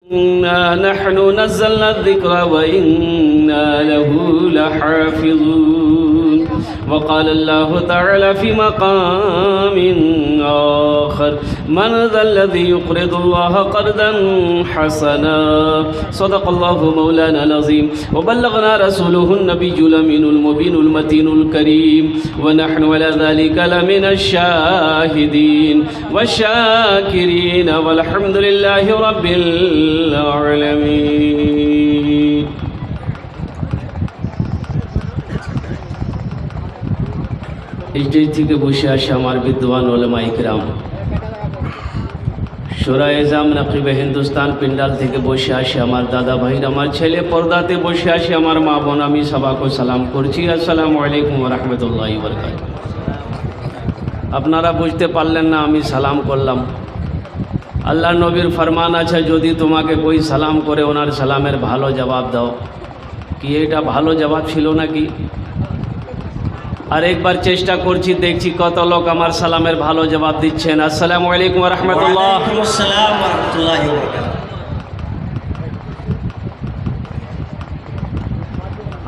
इन्ना नहनु नज़्ज़लना ज़िक्र व इन्ना लहु लहाफ़िज़ून वक़ाल अल्लाहु तआला फ़ी मक़ामिन आख़र मन ज़ल्लज़ी युक़रिदुल्लाह क़र्ज़न हसना सदक़ल्लाहु मौलाना अज़ीम व बल्लगना रसूलुहुन नबियुल अमीनुल मुबीनुल मतीनुल करीम व नहनु अला ज़ालिका लमिनश शाहिदीन व शाकिरीन वल्हम्दुलिल्लाहि रब्बिल आलमीन। एचडी থেকে বসে আসে আমার বিদ্বান ওলামায়ে কিরাম, শোরা এজাম নকিবে হিন্দুস্তান পিন্ডাল থেকে বসে আসে আমার দাদা ভাইরা, আমার ছেলে পর্দাতে বসে আসে আমার মা বোন, আমি সবাইকে সালাম করছি। আসসালামু আলাইকুম ওয়া রাহমাতুল্লাহি ওয়া বারাকাতুহু। আপনারা বুঝতে পারলেন না আমি সালাম করলাম। আল্লাহ নবীর ফরমান আছে, যদি তোমাকে কই সালাম করে ওনার সালামের ভালো জবাব দাও। কি এটা ভালো জবাব ছিল নাকি? আর একবার চেষ্টা করছি, দেখছি কত লোক আমার সালামের ভালো জবাব দিচ্ছেন। আসসালামু আলাইকুম ওয়া রাহমাতুল্লাহ। ওয়া আলাইকুম আসসালাম ওয়া রাহমাতুল্লাহি ওয়া বারাকাতুহু।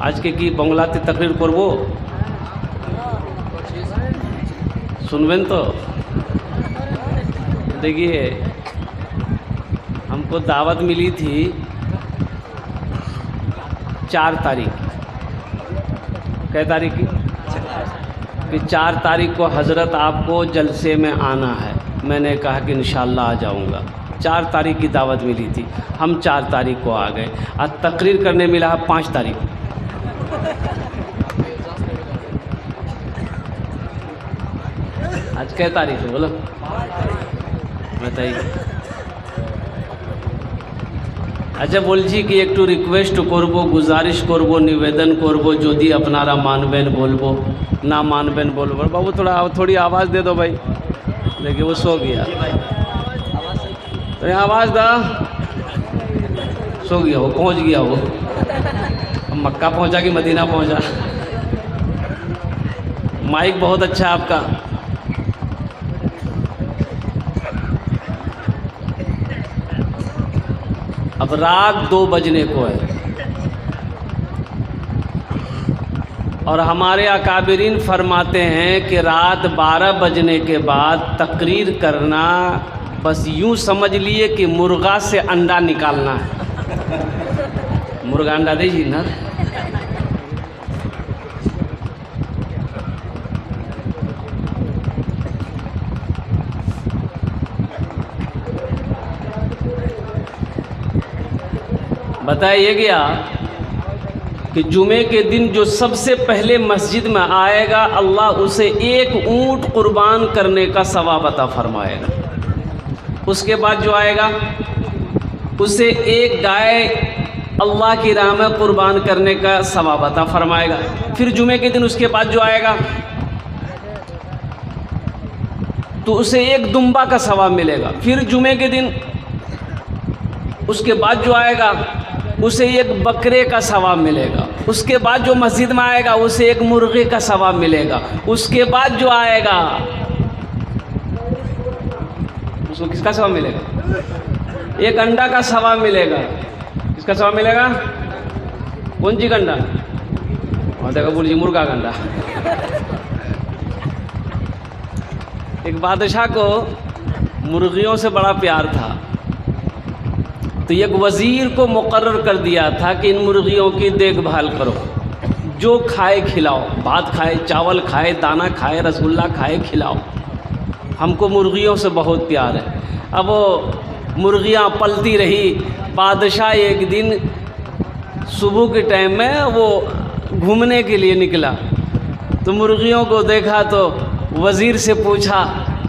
আজকে কি বাংলাতে তাকরীর করব? सुनবেন तो? देखिए, हमको दावत मिली थी 4 तारीख, कै तारीख की? कि 4 तारीख को हज़रत आपको जलसे में आना है। मैंने कहा कि इंशाअल्लाह आ जाऊंगा। 4 तारीख की दावत मिली थी, हम 4 तारीख को आ गए। आज तकरीर करने मिला है 5 तारीख। आज कै तारीख है बोलो बताइए। अच्छा বলছি কি একটু রিকোয়েস্ট করব, গুজারিশ করব, নিবেদন করব, যদি আপনারা মানবেন বলবো, না মানবেন বলবো। बाबू थोड़ी आवाज़ दे दो भाई। देखिए वो सो गया, तो आवाज़ दा। सो गया वो, पहुंच गया वो। मक्का पहुंचा कि मदीना पहुंचा? माइक बहुत अच्छा है आपका। अब रात 2 बजने को है और हमारे अकाबिरीन फरमाते हैं कि रात 12 बजने के बाद तकरीर करना बस यूं समझ लिए कि मुर्गा से अंडा निकालना है। मुर्गा अंडा दीजिए ना। बताइए गया कि जुमे के दिन जो सबसे पहले मस्जिद में आएगा, अल्लाह उसे 1 ऊँट कुर्बान करने का सवाब अता फरमाएगा। उसके बाद जो आएगा उसे 1 गाय अल्लाह की राह में कुर्बान करने का सवाब अता फरमाएगा। फिर जुमे के दिन उसके बाद जो आएगा तो उसे 1 दुम्बा का सवाब मिलेगा। फिर जुमे के दिन उसके बाद जो आएगा उसे 1 बकरे का सवाब मिलेगा। उसके बाद जो मस्जिद में आएगा उसे 1 मुर्गे का सवाब मिलेगा। उसके बाद जो आएगा उसको किसका सवाब मिलेगा? 1 अंडा का सवाब मिलेगा। किसका सवाब मिलेगा? कौन सी अंडा? और देखो बोलिए मुर्गा का अंडा। एक बादशाह को मुर्गियों से बड़ा प्यार था, तो एक वज़ीर को मुकर्रर कर दिया था कि इन मुर्गियों की देखभाल करो, जो खाए खिलाओ, भात खाए, चावल खाए, दाना खाए, रसगुल्ला खाए, खिलाओ। हमको मुर्गियों से बहुत प्यार है। अब वो मुर्गियाँ पलती रही। बादशाह एक दिन सुबह के टाइम में वो घूमने के लिए निकला, तो मुर्गियों को देखा तो वज़ीर से पूछा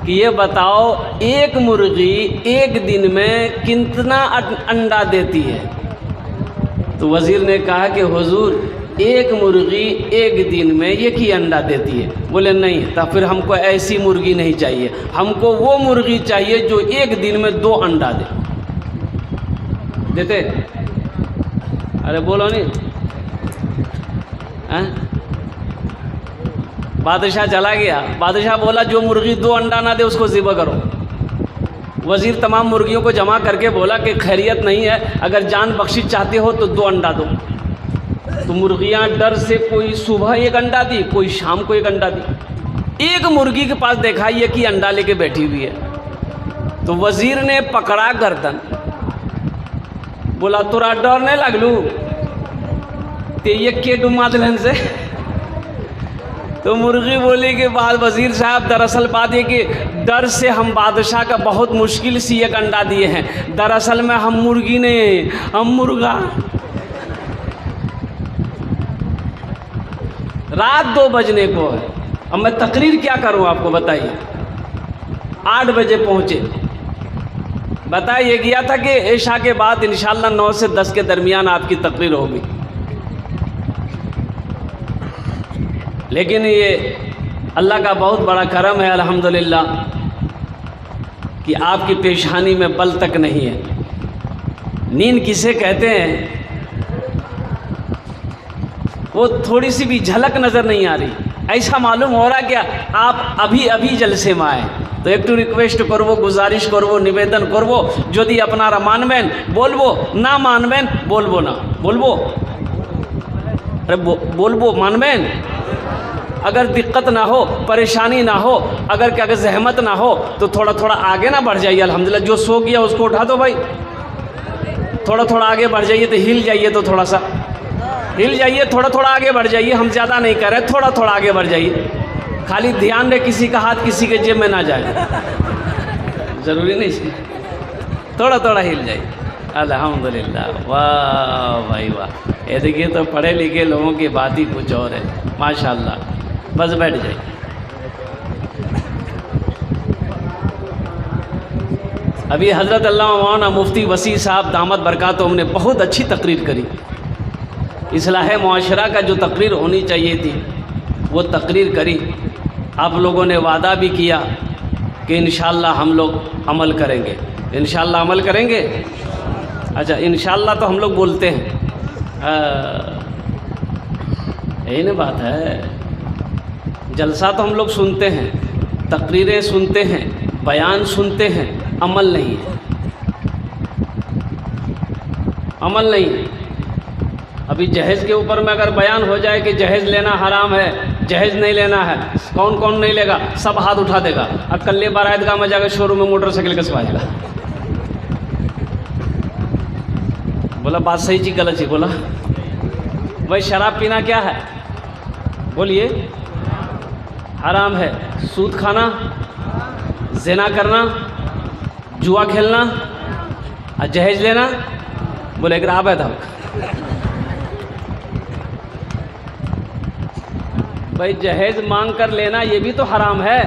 कि ये बताओ, एक मुर्गी एक दिन में कितना अंडा देती है? तो वज़ीर ने कहा कि हुजूर, एक मुर्गी एक दिन में 1 ही अंडा देती है। बोले नहीं, तब फिर हमको ऐसी मुर्गी नहीं चाहिए, हमको वो मुर्गी चाहिए जो एक दिन में 2 अंडा दे। देते? अरे बोलो नहीं। बादशाह चला गया। बादशाह बोला जो मुर्गी 2 अंडा ना दे उसको ज़िबा करो। वज़ीर तमाम मुर्गियों को जमा करके बोला कि खैरियत नहीं है, अगर जान बख्शिश चाहते हो तो 2 अंडा दो। तो मुर्गियां डर से कोई सुबह 1 अंडा दी, कोई शाम को 1 अंडा दी। एक मुर्गी के पास देखा ये कि अंडा लेके बैठी हुई है। तो वज़ीर ने पकड़ा गर्दन, बोला तोरा डर नहीं लगलू ते ये के डुमा दिलन से। तो मुर्गी बोली कि बाद वज़ीर साहब दरअसल बात ये कि डर से हम बादशाह का बहुत मुश्किल से 1 अंडा दिए हैं, दरअसल में हम मुर्गी नहीं, हम मुर्गा। रात 2 बजने को है, अब मैं तकरीर क्या करूं आपको बताइए। 8 बजे पहुंचे, बताइए गया था कि इशा के बाद इंशाल्लाह 9 से 10 के दरमियान आपकी तकरीर होगी। लेकिन ये अल्लाह का बहुत बड़ा करम है अल्हम्दुलिल्लाह कि आपकी पेशानी में बल तक नहीं है। नींद किसे कहते हैं, वो थोड़ी सी भी झलक नज़र नहीं आ रही, ऐसा मालूम हो रहा क्या आप अभी अभी जलसे में आए। तो एक तो रिक्वेस्ट करवो, गुजारिश करवो, निवेदन करवो, यदि अपनारा मानबेन बोलबो, ना मानबेन बोलबो ना, बोलबो, अरे बोलबो, मानबेन। अगर दिक्कत ना हो, परेशानी ना हो, अगर क्या जहमत ना हो तो थोड़ा थोड़ा आगे ना बढ़ जाइए। अल्हम्दुलिल्लाह जो सो गया उसको उठा दो भाई, थोड़ा थोड़ा आगे बढ़ जाइए, तो हिल जाइए, तो थोड़ा सा हिल जाइए, थोड़ा थोड़ा आगे बढ़ जाइए। हम ज़्यादा नहीं कर रहे, थोड़ा थोड़ा आगे बढ़ जाइए। खाली ध्यान रहे किसी का हाथ किसी के जेब में ना जाए, ज़रूरी नहीं है, थोड़ा थोड़ा हिल जाइए। अल्हम्दुलिल्लाह, वाह भाई वाह। ये देखिए तो पढ़े लिखे लोगों की बात ही कुछ और है, माशाल्लाह। बस बैठ जाइए। अभी हज़रत अल्लामा मौलाना मुफ्ती वसी साहब दामद बरकातुहुम ने बहुत अच्छी तकरीर करी। इस्लाह मुआशरा का जो तकरीर होनी चाहिए थी वो तकरीर करी। आप लोगों ने वादा भी किया कि इंशाअल्लाह हम लोग अमल करेंगे, इंशाअल्लाह अमल करेंगे। अच्छा, इंशाअल्लाह तो हम लोग बोलते हैं, यही ना बात है। जलसा तो हम लोग सुनते हैं, तकरीरें सुनते हैं, बयान सुनते हैं, अमल नहीं है, अमल नहीं है। अभी जहेज़ के ऊपर में अगर बयान हो जाए कि जहेज़ लेना हराम है, जहेज़ नहीं लेना है, कौन कौन नहीं लेगा, सब हाथ उठा देगा। अब कल्ले बारातगाह में जाकर शोरूम में मोटरसाइकिल कसवाएगा। बोला बात सही चीज गलत चीज बोला। भाई शराब पीना क्या है, बोलिए, हराम है। सूद खाना, ज़िना करना, जुआ खेलना और जहेज लेना, बोले एक राब है था। भाई जहेज मांग कर लेना ये भी तो हराम है,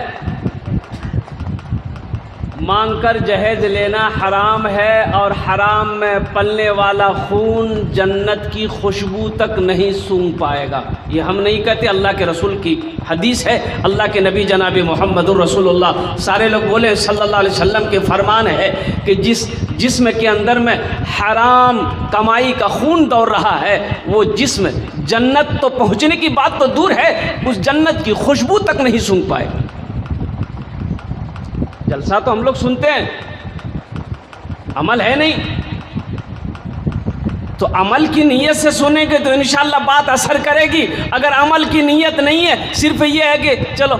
मांग कर जहेज लेना हराम है। और हराम में पलने वाला खून जन्नत की खुशबू तक नहीं सूंघ पाएगा। ये हम नहीं कहते, अल्लाह के रसूल की हदीस है। अल्लाह के नबी जनाब मोहम्मदुर रसूलुल्लाह सारे लोग बोले सल्लल्लाहु अलैहि वसल्लम के फरमान है कि जिस्म के अंदर में हराम कमाई का खून दौड़ रहा है, वो जिस्म जन्नत तो पहुँचने की बात तो दूर है, उस जन्नत की खुशबू तक नहीं सूंघ पाएगा। जलसा तो हम लोग सुनते हैं, अमल है नहीं। तो अमल की नीयत से सुनेंगे तो इंशाअल्लाह बात असर करेगी। अगर अमल की नीयत नहीं है, सिर्फ ये है कि चलो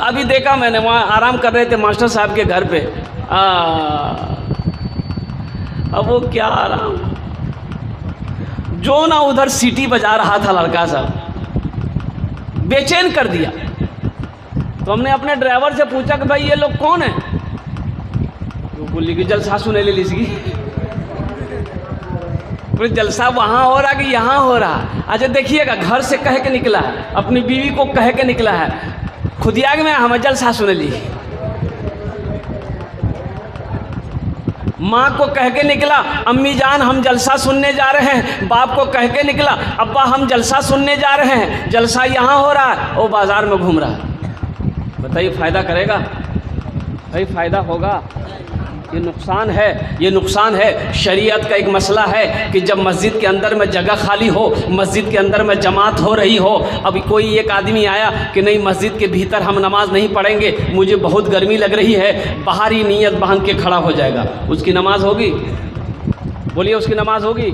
अभी देखा मैंने, वहाँ आराम कर रहे थे मास्टर साहब के घर पे, अब वो क्या आराम, जो ना उधर सीटी बजा रहा था लड़का साहब, बेचैन कर दिया। तो हमने अपने ड्राइवर से पूछा कि भाई ये लोग कौन है, वो बोली कि जलसा सुने ले लीजिए। बोले जलसा वहाँ हो रहा कि यहाँ हो रहा। अच्छा देखिएगा, घर से कह के निकला है, अपनी बीवी को कह के निकला है, खुदियाग में हम जलसा सुने ली। माँ को कह के निकला, अम्मी जान हम जलसा सुनने जा रहे हैं। बाप को कह के निकला, अब्बा हम जलसा सुनने जा रहे हैं, जलसा यहाँ हो रहा है, वो बाज़ार में घूम रहा है। बताइए फ़ायदा करेगा? भाई फ़ायदा होगा? ये नुकसान है। शरीयत का एक मसला है कि जब मस्जिद के अंदर में जगह खाली हो, मस्जिद के अंदर में जमात हो रही हो, अभी कोई एक आदमी आया कि नहीं मस्जिद के भीतर हम नमाज नहीं पढ़ेंगे, मुझे बहुत गर्मी लग रही है, बाहर ही नीयत बांध के खड़ा हो जाएगा, उसकी नमाज होगी? बोलिए, उसकी नमाज होगी?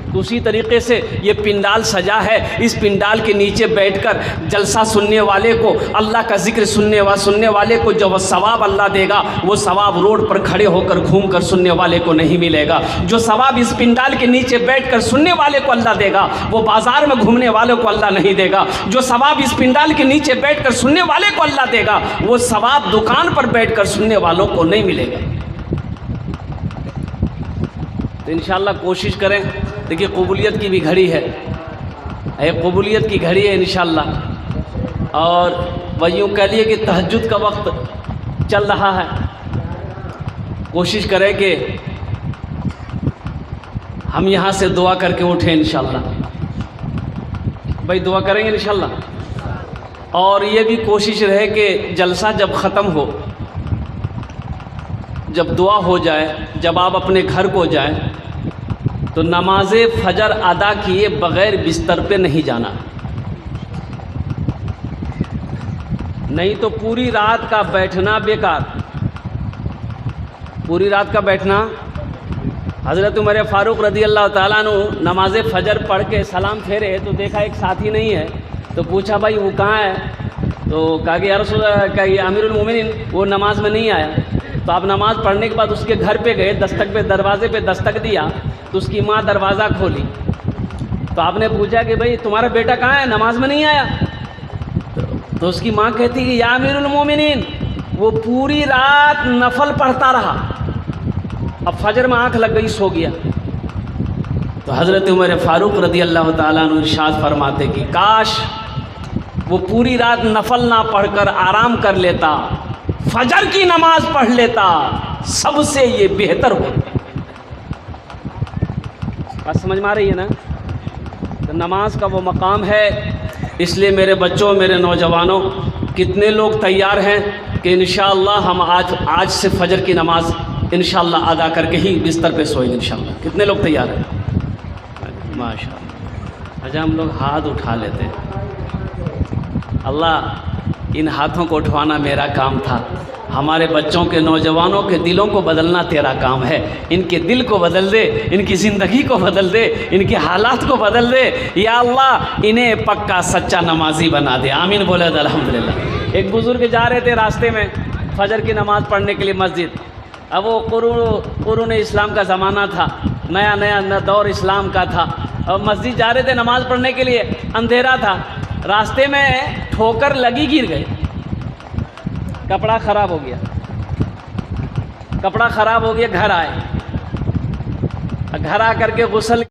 तो उसी तरीके से ये पिंडाल सजा है, इस पिंडाल के नीचे बैठकर जलसा सुनने वाले को, अल्लाह का जिक्र सुनने वाले को जो सवाब अल्लाह देगा, वो सवाब रोड पर खड़े होकर घूमकर सुनने वाले को नहीं मिलेगा। जो सवाब इस पिंडाल के नीचे बैठकर सुनने वाले को अल्लाह देगा, वो बाजार में घूमने वाले को अल्लाह नहीं देगा। जो सवाब इस पिंडाल के नीचे बैठकर सुनने वाले को अल्लाह देगा, वो सवाब दुकान पर बैठकर सुनने वालों को नहीं मिलेगा। तो इंशाअल्लाह कोशिश करें। देखिए, कबूलियत की भी घड़ी है, कबूलियत की घड़ी है इंशाअल्लाह। और वह यूँ कह लिए कि तहज्जुद का वक्त चल रहा है। कोशिश करें कि हम यहाँ से दुआ करके उठें इंशाअल्लाह। भाई दुआ करेंगे इंशाअल्लाह। और ये भी कोशिश रहे कि जलसा जब ख़त्म हो, जब दुआ हो जाए, जब आप अपने घर को जाएं, तो नमाज फजर अदा किए बग़ैर बिस्तर पे नहीं जाना, नहीं तो पूरी रात का बैठना बेकार। पूरी रात का बैठना। हज़रत उमर फ़ारूक रज़ी अल्लाह ताला अन्हु नमाज फजर पढ़ के सलाम फेरे तो देखा एक साथी नहीं है, तो पूछा भाई वो कहाँ है? तो कहा कि या रसूल अल्लाह, कहा कि अमीरुल मोमिनीन वो नमाज में नहीं आया। तो आप नमाज़ पढ़ने के बाद उसके घर पे गए, दरवाजे पे दस्तक दिया, तो उसकी माँ दरवाज़ा खोली। तो आपने पूछा कि भाई तुम्हारा बेटा कहाँ है, नमाज में नहीं आया? तो उसकी माँ कहती कि या अमीरुल मोमिनीन, वो पूरी रात नफल पढ़ता रहा, अब फजर में आँख लग गई, सो गया। तो हज़रत उमर फ़ारूक रज़ी अल्लाह ताला अन्हु इरशाद फरमाते कि काश वो पूरी रात नफल ना पढ़कर आराम कर लेता, फजर की नमाज पढ़ लेता, सबसे ये बेहतर हो। बात समझ में आ रही है ना? तो नमाज का वो मकाम है। इसलिए मेरे बच्चों, मेरे नौजवानों, कितने लोग तैयार हैं कि इंशाअल्लाह हम आज से फजर की नमाज इंशाअल्लाह अदा करके ही बिस्तर पे सोएंगे इंशाअल्लाह? कितने लोग तैयार हैं? माशाअल्लाह। अच्छा, हम लोग हाथ उठा लेते हैं। अल्लाह, इन हाथों को उठवाना मेरा काम था। हमारे बच्चों के, नौजवानों के दिलों को बदलना तेरा काम है। इनके दिल को बदल दे, इनकी ज़िंदगी को बदल दे, इनके हालात को बदल दे। या अल्लाह, इन्हें पक्का सच्चा नमाजी बना दे। आमीन बोले अल्हम्दुलिल्लाह। एक बुज़ुर्ग जा रहे थे रास्ते में फजर की नमाज़ पढ़ने के लिए मस्जिद। अब वो कुरून इस्लाम का ज़माना था, नया दौर इस्लाम का था। अब मस्जिद जा रहे थे नमाज़ पढ़ने के लिए, अंधेरा था, रास्ते में ठोकर लगी, गिर गए, कपड़ा ख़राब हो गया। घर आए, घर आ करके गुस्ल